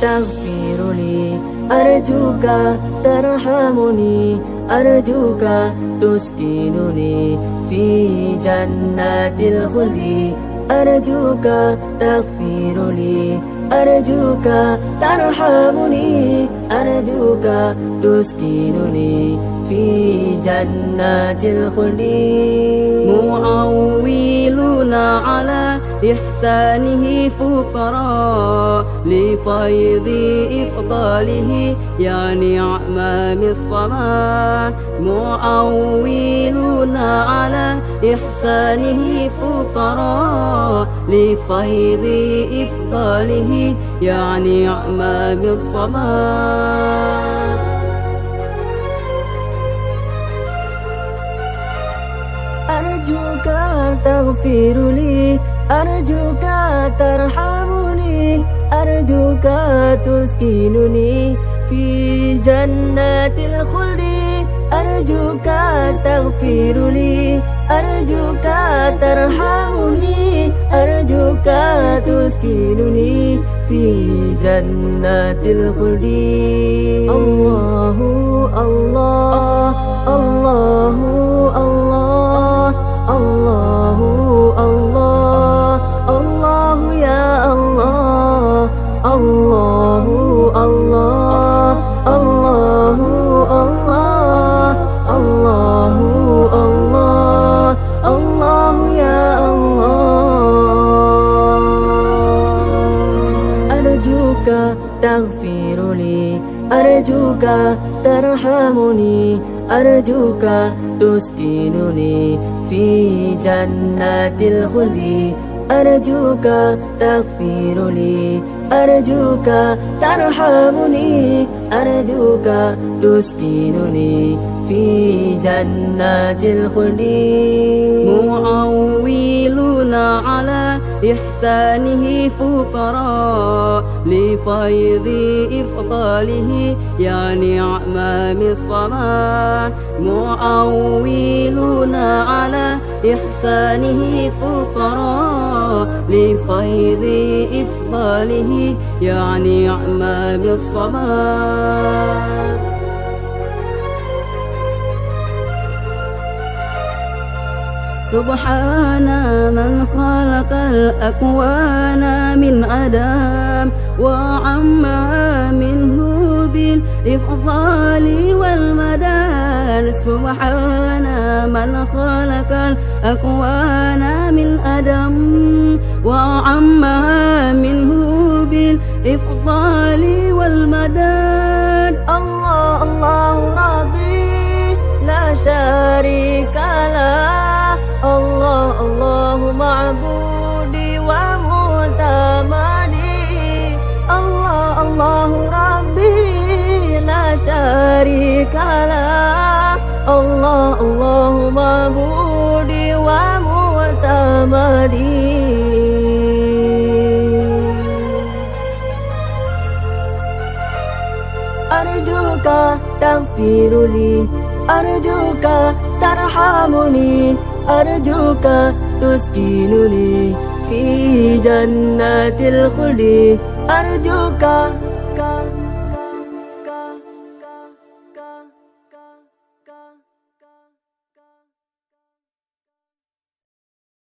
تغفر لي أرجوك ترحمني أرجوك تسكنني في جنات الخلد أرجوك تغفر لي أرجوك ترحمني أرجوك تسكنني في جنات الخلد معولون على إحسانه فقراء لفيض إفضاله يا نعم الصلاة معولون على إحسانه فقراء لفيض إفضاله يا نعم الصلاة أرجوك تغفر لي أرجوك ترحمني أرجوك تسكنني في جنات الخلد أرجوك تغفر لي أرجوك ترحمني أرجوك تسكنني في جنات الخلد الله الله الله الله الله الله الله يا الله الله الله الله الله الله الله الله يا الله أرجوك تغفر لي أرجوك ترحمني أرجوك تسكنني في جنات الخلد أرجوك تغفر لي أرجوك ترحمني أرجوك تسكنني في جنات الخلد معولون على إحسانه فقراء لفيض إفضاله يا نعم الصلاة معولون على إحسانه فقراء لفيض إفضاله يا نعم الصلاة سبحان من خلق الأكوان من عدم وعما منه بالإفضال والمدان سبحان من خلق الأكوان من عدم وعما منه بالإفضال والمدان الله الله ربي لا شريك له الله الله معبودي ومعتمدي الله الله ربي لا شريك له الله الله معبودي ومعتمدي أرجوك تغفر لي أرجوك ترحمني أرجوك تسكنني في جنات الخلد أرجوك